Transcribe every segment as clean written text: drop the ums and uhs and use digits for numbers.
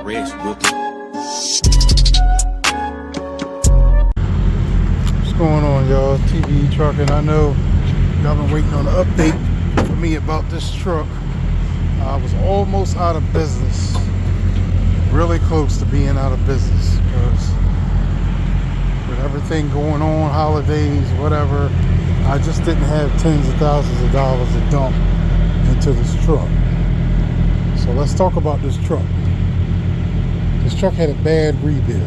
Rex Booker. What's going on, y'all? TVE Trucking. I know y'all been waiting on an update for me about this truck. I was almost out of business. Really close to being out of business because with everything going on, holidays, whatever, I just didn't have tens of thousands of dollars to dump into this truck. So let's talk about this truck. This truck had a bad rebuild.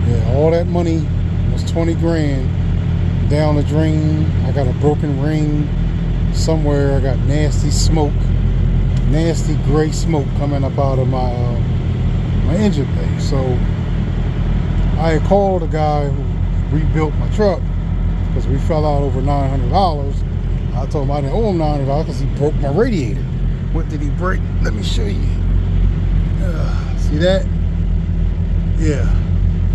Yeah, all that money was 20 grand down the drain. I got a broken ring somewhere. I got nasty smoke, nasty gray smoke coming up out of my engine bay. So I had called a guy who rebuilt my truck because we fell out over $900. I told him I didn't owe him $900 because he broke my radiator. What did he break? Let me show you. See that? Yeah,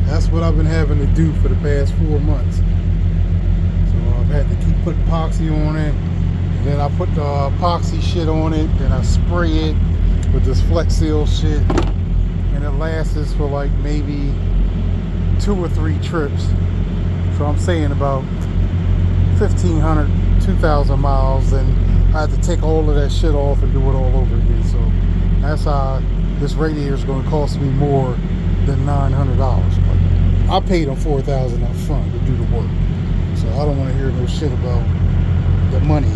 that's what I've been having to do for the past 4 months. So I've had to keep putting epoxy on it, and then I put the epoxy shit on it, then I spray it with this Flex Seal shit, and it lasts for like maybe 2 or 3 trips. So I'm saying about 1,500, 2,000 miles, and I had to take all of that shit off and do it all over again. So that's how this radiator is going to cost me more than $900. But I paid him $4,000 up front to do the work. So I don't want to hear no shit about the money.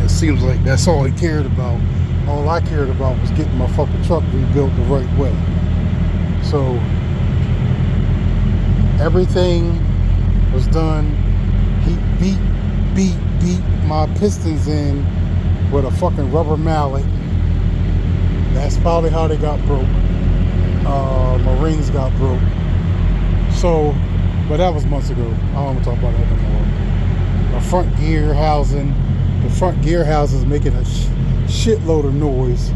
It seems like that's all he cared about. All I cared about was getting my fucking truck rebuilt the right way. So everything was done. He beat my pistons in with a fucking rubber mallet. That's probably how they got broke. My rings got broke. So, but that was months ago. I don't want to talk about that anymore. My front gear housing, the front gear housing is making a shitload of noise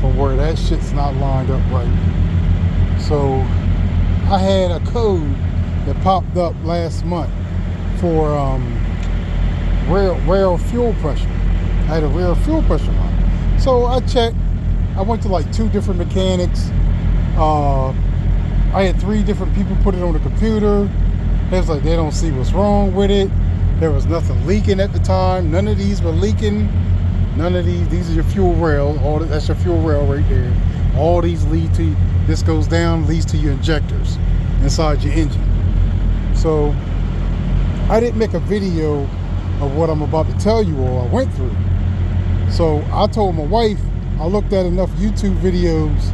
from where that shit's not lined up right. So, I had a code that popped up last month for rare fuel pressure. I had a rare fuel pressure line. So I checked. I went to like 2 different mechanics. I had 3 different people put it on the computer. It was like they don't see what's wrong with it. There was nothing leaking at the time. None of these were leaking. None of these are your fuel rail. That's your fuel rail right there. All these lead to, this goes down, leads to your injectors inside your engine. So I didn't make a video of what I'm about to tell you all I went through. So I told my wife, I looked at enough YouTube videos,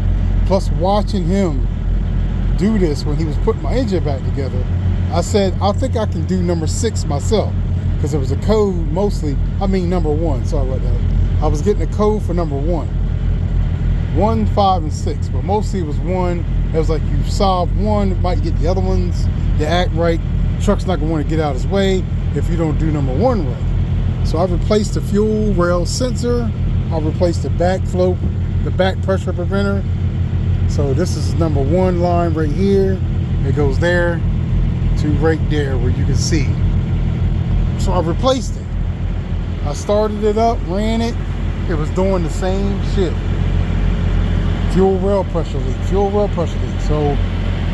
plus watching him do this when he was putting my engine back together. I said, I think I can do number 6 myself, because it was a code mostly, number 1, sorry about that. I was getting a code for number 1. 1, 5, and 6, but mostly it was 1. It was like you solve 1, might get the other ones, you act right, truck's not gonna want to get out of his way if you don't do number 1 right. So I replaced the fuel rail sensor. I replaced the back flow, the back pressure preventer. So this is number 1 line right here. It goes there to right there where you can see. So I replaced it. I started it up, ran it. It was doing the same shit. Fuel rail pressure leak, fuel rail pressure leak. So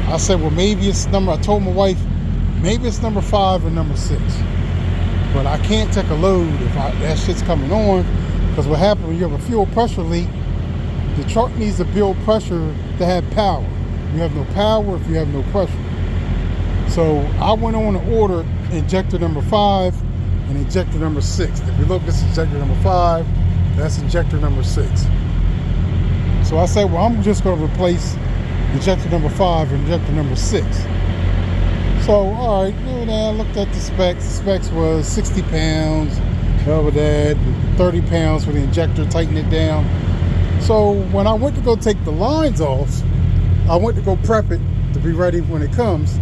I said, well, maybe it's I told my wife, maybe it's number 5 or number 6. But I can't take a load if that shit's coming on. Because what happens when you have a fuel pressure leak, the truck needs to build pressure to have power. You have no power if you have no pressure. So I went on to order injector number 5 and injector number 6. If you look, this is injector number 5, that's injector number 6. So I said, well, I'm just going to replace injector number 5 and injector number 6. So, all right, I looked at the specs. The specs was 60 pounds. Over that, 30 pounds for the injector, tighten it down. So when I went to go take the lines off, I went to go prep it to be ready when it comes,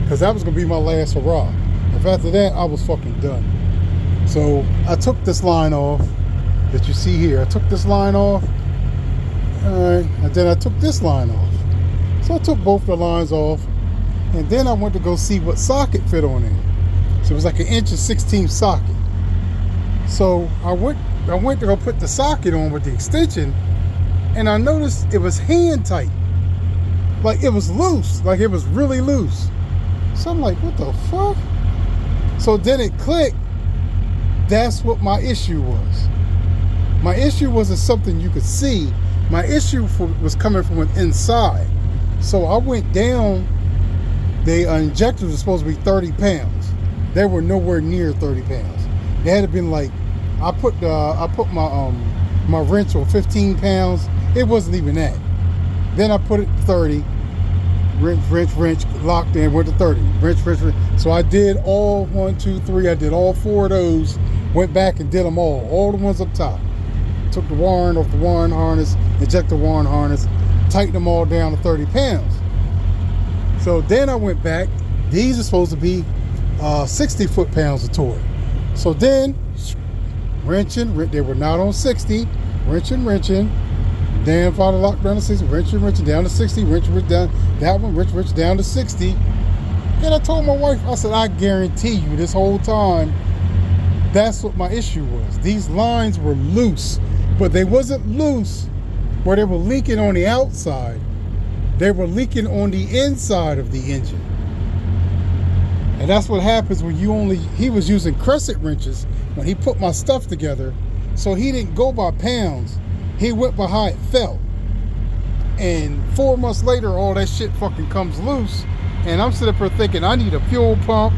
because that was going to be my last hurrah. If after that, I was fucking done. So I took this line off that you see here. I took this line off, and then I took this line off. So I took both the lines off, and then I went to go see what socket fit on there. So it was like an 1.16" socket. So I went to go put the socket on with the extension, and I noticed it was hand tight. Like it was loose, like it was really loose. So I'm like, what the fuck? So then it clicked. That's what my issue was. My issue wasn't something you could see. My issue was coming from inside. So I went down. The injectors were supposed to be 30 pounds. They were nowhere near 30 pounds. They had to been like, I put my wrench on 15 pounds. It wasn't even that. Then I put it 30. Wrench, locked in, went to 30. Wrench. So I did all 1, 2, 3. I did all 4 of those. Went back and did them all the ones up top. Took the warren off the warren harness, inject the warren harness, tightened them all down to 30 pounds. So then I went back. These are supposed to be 60 foot-pounds of torque. So then, wrenching, they were not on 60, wrenching. Then finally locked down to 60, wrenching down to 60, wrench down, that one, wrench down to 60. And I told my wife, I said, I guarantee you this whole time, that's what my issue was. These lines were loose, but they wasn't loose where they were leaking on the outside. They were leaking on the inside of the engine. And that's what happens when he was using crescent wrenches when he put my stuff together. So he didn't go by pounds. He went by how it felt. And 4 months later, all that shit fucking comes loose. And I'm sitting up here thinking, I need a fuel pump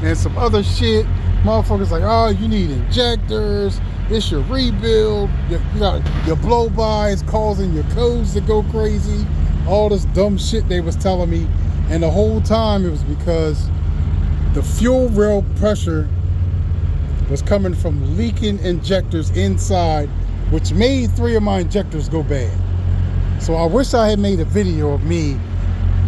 and some other shit. Motherfuckers like, oh, you need injectors. It's your rebuild. You got your blow-by is causing your codes to go crazy. All this dumb shit they was telling me. And the whole time it was because the fuel rail pressure was coming from leaking injectors inside, which made 3 of my injectors go bad. So I wish I had made a video of me,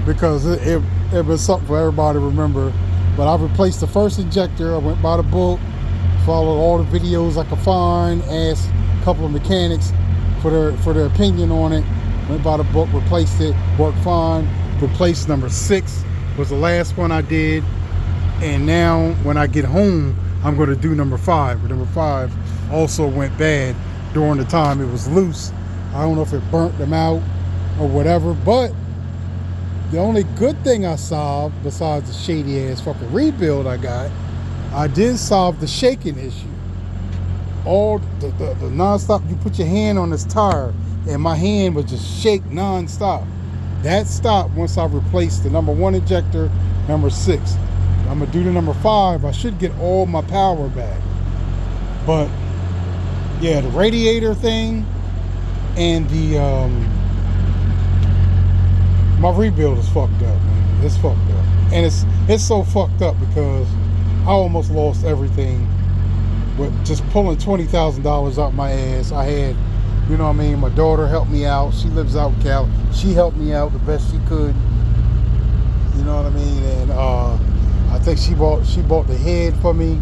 because it was something for everybody to remember. But I replaced the first injector. I went by the book, followed all the videos I could find, asked a couple of mechanics for their opinion on it. Went by the book, replaced it, worked fine. Replaced number 6 was the last one I did. And now when I get home, I'm going to do number 5. But number 5 also went bad during the time it was loose. I don't know if it burnt them out or whatever, but the only good thing I solved, besides the shady ass fucking rebuild I did solve the shaking issue. All the non-stop, you put your hand on this tire and my hand would just shake non-stop. That stopped once I replaced the number 1 injector, number 6. I'm gonna do the number 5. I should get all my power back. But yeah, the radiator thing and the my rebuild is fucked up, man. It's fucked up. And it's so fucked up because I almost lost everything with just pulling $20,000 out my ass. I had, you know what I mean, my daughter helped me out. She lives out in Cali. She helped me out the best she could. You know what I mean? And I think she bought the head for me.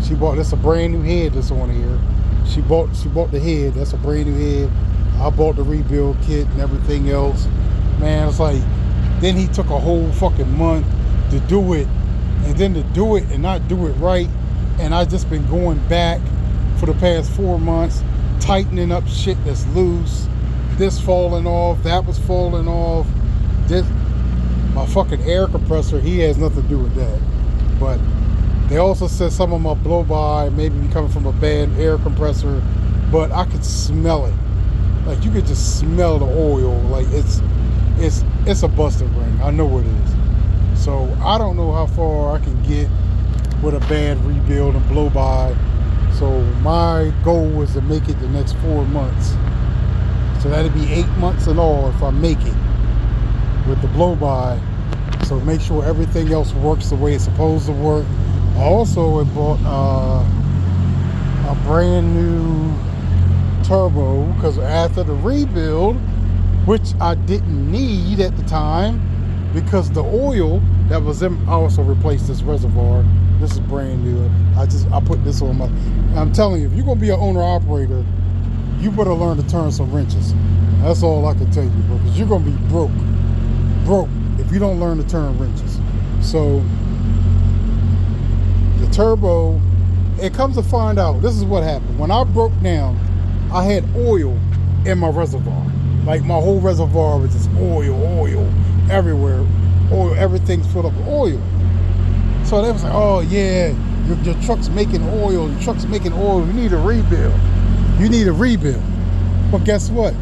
That's a brand new head that's on here. She bought the head. That's a brand new head. I bought the rebuild kit and everything else. Man, it's like, then he took a whole fucking month to do it, and then to do it and not do it right. And I just been going back for the past 4 months, tightening up shit that's loose. This falling off, that was falling off. My fucking air compressor, he has nothing to do with that. But they also said some of my blow-by maybe be coming from a bad air compressor, but I could smell it. Like, you could just smell the oil. Like, it's a busted ring. I know what it is. So I don't know how far I can get with a bad rebuild and blow-by. So my goal was to make it the next 4 months. So that'd be 8 months in all if I make it with the blow-by. So make sure everything else works the way it's supposed to work. I also bought a brand new turbo, because after the rebuild, which I didn't need at the time, because the oil that was in, I also replaced this reservoir. This is brand new. I put this on my, I'm telling you, if you're gonna be an owner operator, you better learn to turn some wrenches. That's all I can tell you, bro, because you're gonna be broke if you don't learn to turn wrenches. So the turbo, it comes to find out, this is what happened. When I broke down, I had oil in my reservoir. Like my whole reservoir was just oil everywhere. Oil, everything's filled up with oil. So they was like, oh yeah, your truck's making oil, you need a rebuild. You need a rebuild. But guess what?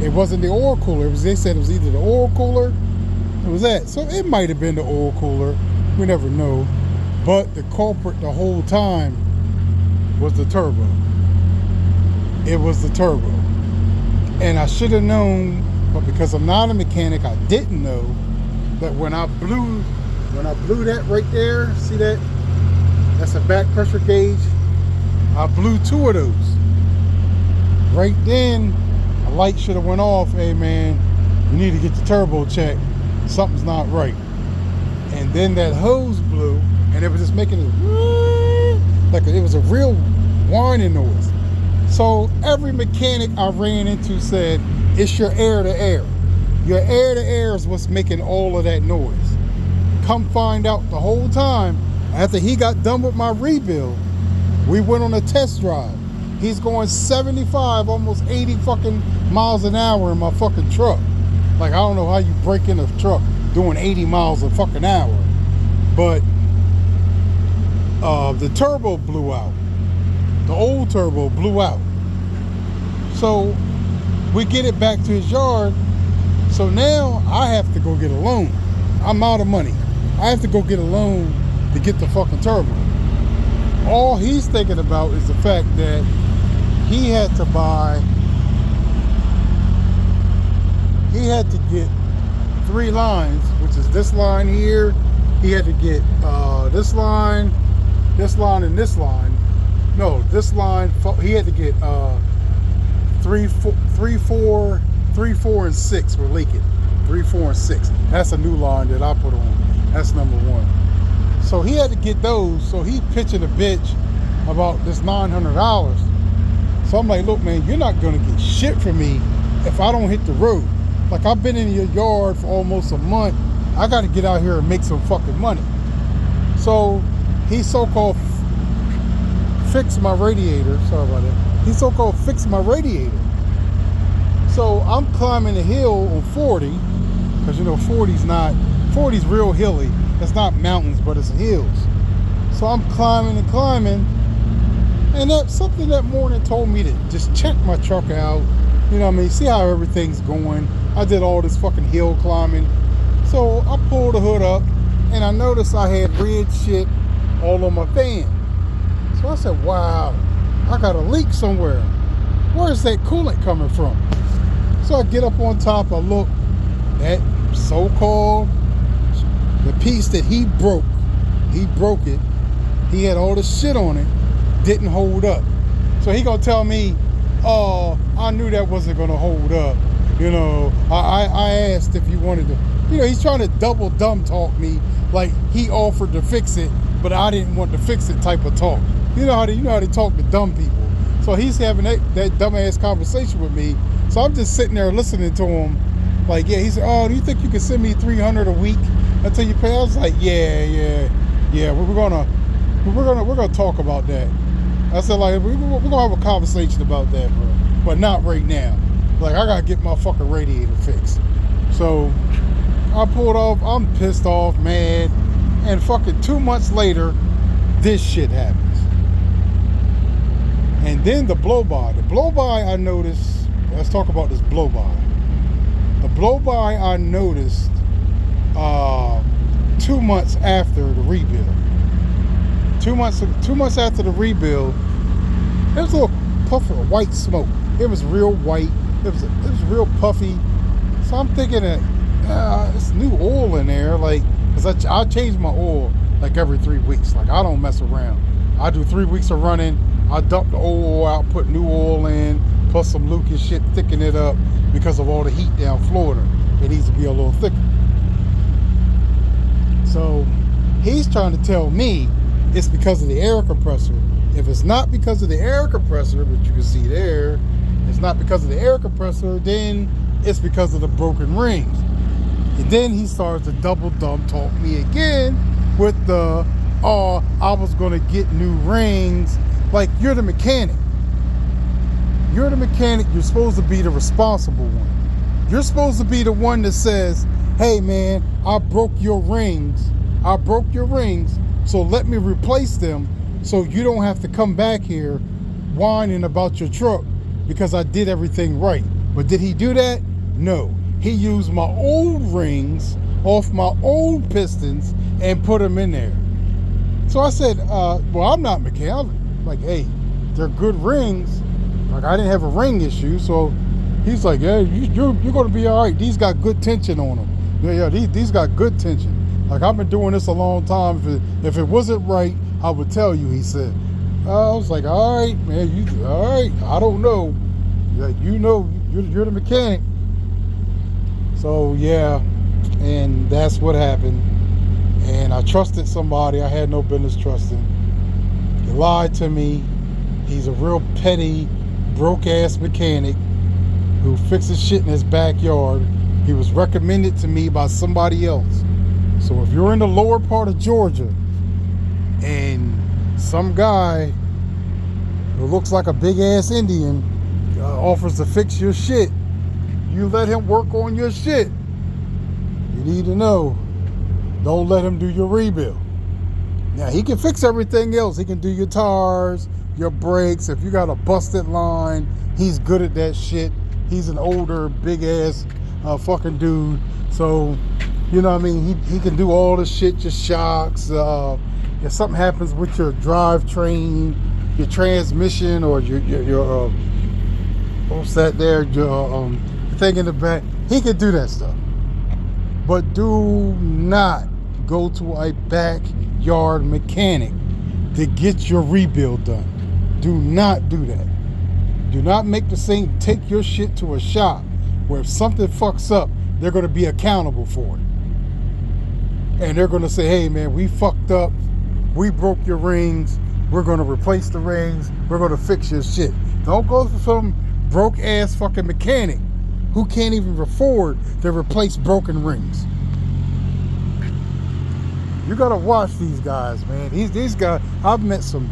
It wasn't the oil cooler. They said it was either the oil cooler, it was that. So it might have been the oil cooler. We never know. But the culprit the whole time was the turbo. It was the turbo. And I should have known, but because I'm not a mechanic, I didn't know that when I blew that right there, see that? That's a back pressure gauge. I blew 2 of those. Right then, a light should have went off. Hey man, you need to get the turbo checked. Something's not right. And then that hose blew, and it was just making it like it was a real whining noise. So every mechanic I ran into said, it's your air to air. Your air to air is what's making all of that noise. Come find out the whole time, after he got done with my rebuild, we went on a test drive. He's going 75, almost 80 fucking miles an hour in my fucking truck. Like, I don't know how you break in a truck doing 80 miles a fucking hour. But the turbo blew out. The old turbo blew out. So we get it back to his yard. So now I have to go get a loan. I'm out of money. I have to go get a loan to get the fucking turbo. All he's thinking about is the fact that he had to get 3 lines, which is this line here. He had to get this line, and this line. No, this line, he had to get 3, 4, and 6 were leaking. 3, 4, and 6. That's a new line that I put on. That's number 1. So he had to get those. So he pitching a bitch about this $900. So I'm like, look, man, you're not gonna get shit from me if I don't hit the road. Like, I've been in your yard for almost a month. I got to get out here and make some fucking money. So he so-called fixed my radiator. Sorry about that. He so-called fixed my radiator. So I'm climbing the hill on 40, because you know 40's real hilly. It's not mountains, but it's hills. So I'm climbing, and something that morning told me to just check my truck out. You know what I mean? See how everything's going. I did all this fucking hill climbing. So I pulled the hood up, and I noticed I had red shit all on my fan. So I said, wow, I got a leak somewhere. Where's that coolant coming from? So I get up on top, I look, that so-called, the piece that he broke it, he had all the shit on it, didn't hold up. So he gonna tell me, oh, I knew that wasn't gonna hold up. You know, I asked if you wanted to, you know, he's trying to double dumb talk me, like he offered to fix it, but I didn't want to fix it type of talk. You know how they talk to dumb people. So he's having that dumbass conversation with me. So I'm just sitting there listening to him. Like, yeah, he said, oh, do you think you can send me $300 a week until you pay? I was like, yeah. We're gonna talk about that. I said, like, we're gonna have a conversation about that, bro, but not right now. Like, I gotta get my fucking radiator fixed. So I pulled off. I'm pissed off, mad, and fucking 2 months later, this shit happens. And then the blow-by. The blow-by I noticed, let's talk about this blow-by. The blow-by I noticed 2 months after the rebuild. 2 months after the rebuild, there was a little puff of white smoke. It was real white. It was real puffy. So I'm thinking that it's new oil in there, like, because I change my oil like every 3 weeks. Like, I don't mess around. I do 3 weeks of running. I dump the old oil out, put new oil in, plus some Lucas shit, thicken it up because of all the heat down Florida. It needs to be a little thicker. So he's trying to tell me it's because of the air compressor. If it's not because of the air compressor, which you can see there, it's not because of the air compressor, then it's because of the broken rings. And then he starts to double dumb talk me again with the, oh, I was gonna get new rings. Like, you're the mechanic. You're the mechanic. You're supposed to be the responsible one. You're supposed to be the one that says, hey man, I broke your rings. So let me replace them so you don't have to come back here whining about your truck because I did everything right. But did he do that? No. He used my old rings off my old pistons and put them in there. So I said, well, I'm not mechanic. I'm like, hey, they're good rings. Like, I didn't have a ring issue. So he's like, yeah, you're going to be all right. These got good tension on them. Yeah, these got good tension. Like, I've been doing this a long time. If it wasn't right, I would tell you, he said. I was like, all right, man, all right. I don't know. Like, you know, you're the mechanic. So, yeah, and that's what happened. And I trusted somebody I had no business trusting. He lied to me. He's a real petty, broke-ass mechanic who fixes shit in his backyard. He was recommended to me by somebody else. So if you're in the lower part of Georgia and some guy who looks like a big-ass Indian offers to fix your shit, you let him work on your shit. You need to know, don't let him do your rebuild. Now, he can fix everything else. He can do your tires, your brakes. If you got a busted line, he's good at that shit. He's an older, big-ass fucking dude. So, you know what I mean? He can do all the shit, your shocks. If something happens with your drivetrain, your transmission, or your what's that there? Your thing in the back. He can do that stuff. But do not go to a backyard mechanic to get your rebuild done. Do not do that. Do not take your shit to a shop where if something fucks up, they're going to be accountable for it. And they're going to say, hey man, we fucked up. We broke your rings. We're going to replace the rings. We're going to fix your shit. Don't go for some broke ass fucking mechanic who can't even afford to replace broken rings. You gotta watch these guys, man. These guys, I've met some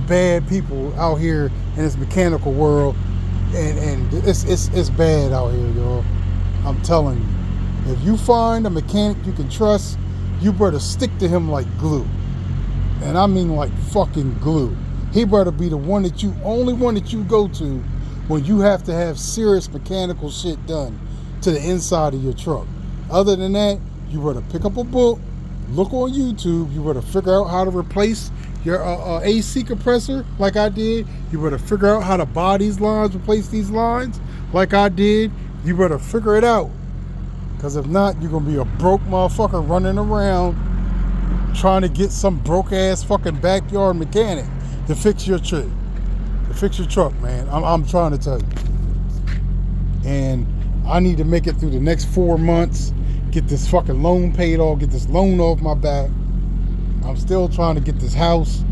bad people out here in this mechanical world, and it's bad out here, y'all. I'm telling you. If you find a mechanic you can trust, you better stick to him like glue. And I mean like fucking glue. He better be the only one that you go to when you have to have serious mechanical shit done to the inside of your truck. Other than that, you better pick up a book, look on YouTube, you better figure out how to replace your AC compressor like I did. You better figure out how to buy these lines, replace these lines like I did. You better figure it out. Because if not, you're going to be a broke motherfucker running around trying to get some broke ass fucking backyard mechanic to fix your truck. Man. I'm trying to tell you. And I need to make it through the next 4 months, get this fucking loan paid off, get this loan off my back. I'm still trying to get this house.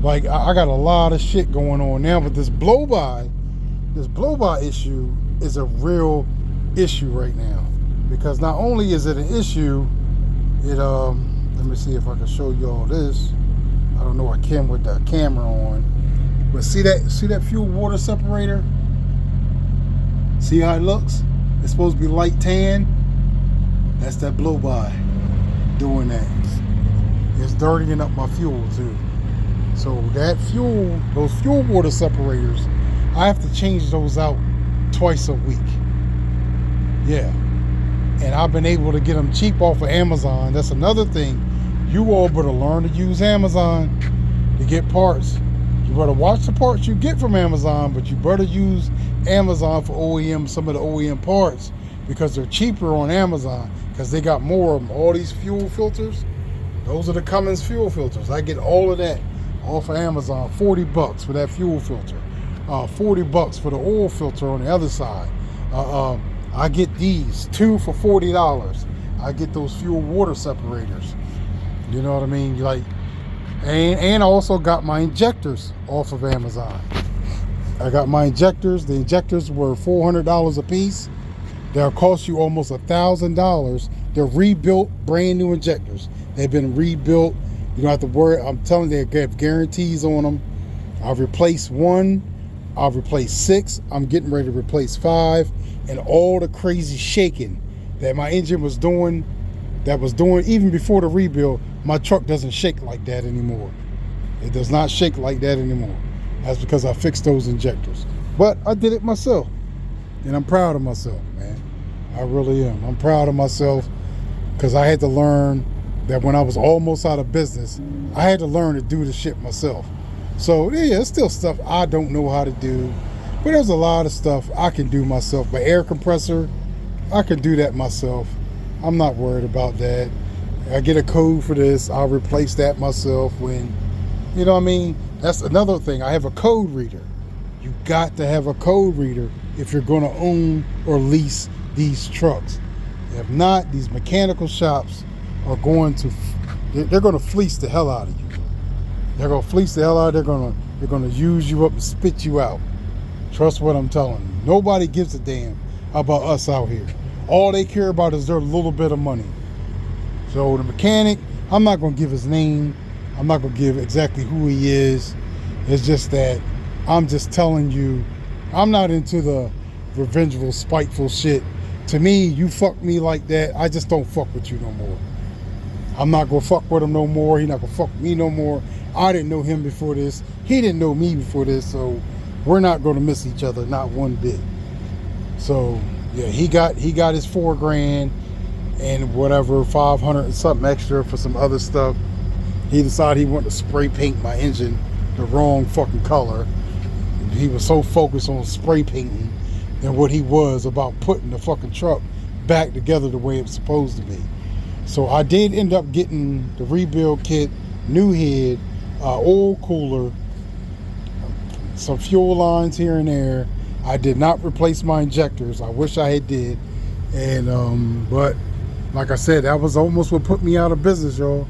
Like, I got a lot of shit going on now, but this blow-by issue is a real issue right now. Because not only is it an issue, let me see if I can show you all this. I don't know, I can with the camera on. But see that fuel water separator? See how it looks? It's supposed to be light tan. That's that blow-by doing that. It's dirtying up my fuel too. So those fuel water separators, I have to change those out twice a week. Yeah. And I've been able to get them cheap off of Amazon. That's another thing. You all better learn to use Amazon to get parts. You better watch the parts you get from Amazon, but you better use Amazon for some of the OEM parts, because they're cheaper on Amazon, because they got more of them. All these fuel filters, those are the Cummins fuel filters. I get all of that off of Amazon. $40 for that fuel filter. $40 for the oil filter on the other side. I get these 2 for $40. I get those fuel water separators. You know what I mean? Like, and I also got my injectors off of Amazon. I got my injectors. The injectors were $400 a piece. They'll cost you almost $1,000. They're rebuilt, brand new injectors. They've been rebuilt. You don't have to worry. I'm telling you, they have guarantees on them. I've replaced one. I've replaced 6. I'm getting ready to replace 5. And all the crazy shaking that my engine was doing, even before the rebuild, my truck doesn't shake like that anymore. It does not shake like that anymore. That's because I fixed those injectors. But I did it myself. And I'm proud of myself, man. I really am. I'm proud of myself because I had to learn that when I was almost out of business, I had to learn to do the shit myself. So yeah, there's still stuff I don't know how to do, but there's a lot of stuff I can do myself. But air compressor, I can do that myself. I'm not worried about that. I get a code for this, I'll replace that myself when, you know what I mean? That's another thing. I have a code reader. You got to have a code reader if you're going to own or lease these trucks. If not, these mechanical shops are going to, they're going to fleece the hell out of you. They're going to fleece the hell out. They're going to use you up and spit you out. Trust what I'm telling you. Nobody gives a damn about us out here. All they care about is their little bit of money. So the mechanic, I'm not going to give his name. I'm not going to give exactly who he is. It's just that I'm just telling you, I'm not into the revengeful, spiteful shit. To me, you fuck me like that, I just don't fuck with you no more. I'm not going to fuck with him no more. He's not going to fuck with me no more. I didn't know him before this. He didn't know me before this. So we're not going to miss each other, not one bit. So yeah, he got his $4,000 and whatever, 500 and something extra for some other stuff. He decided he wanted to spray paint my engine the wrong fucking color. He was so focused on spray painting than what he was about putting the fucking truck back together the way it's supposed to be. So I did end up getting the rebuild kit, new head, oil cooler, some fuel lines here and there. I did not replace my injectors. I wish I had did. And but like I said, that was almost what put me out of business, y'all.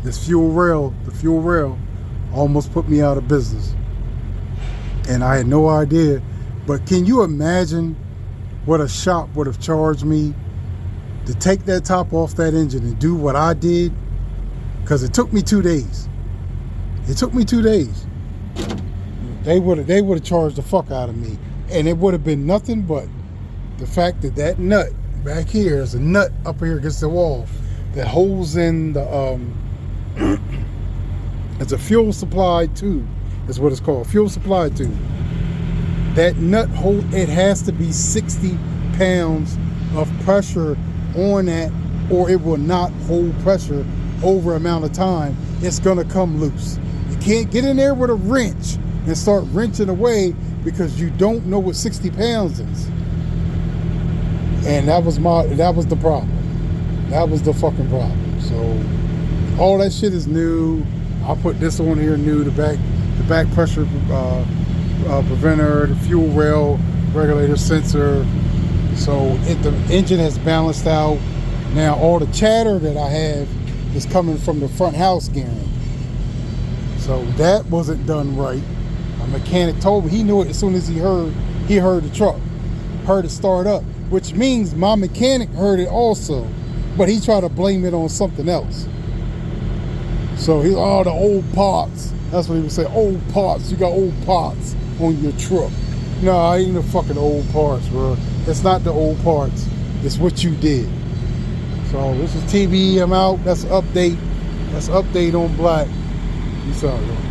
This fuel rail, the fuel rail almost put me out of business. And I had no idea. But can you imagine what a shop would have charged me to take that top off that engine and do what I did? Because it took me 2 days. It took me 2 days. They would have charged the fuck out of me. And it would have been nothing but the fact that that nut back here is a nut up here against the wall that holds in the it's a fuel supply tube. That's what it's called, fuel supply tube. That nut hold, it has to be 60 pounds of pressure on that, or it will not hold pressure over amount of time. It's gonna come loose. You can't get in there with a wrench and start wrenching away because you don't know what 60 pounds is. And that was the problem. That was the fucking problem. So all that shit is new. I put this on here new, the back pressure preventer, the fuel rail regulator sensor. So the engine has balanced out. Now all the chatter that I have is coming from the front house gearing. So that wasn't done right. My mechanic told me, he knew it as soon as he heard the truck, heard it start up, which means my mechanic heard it also, but he tried to blame it on something else. So the old parts. That's what he would say, old parts. You got old parts on your truck. No, I ain't no fucking old parts, bro. It's not the old parts. It's what you did. So this is TBE. I'm out. That's an update. That's an update on Black. Peace out, yo.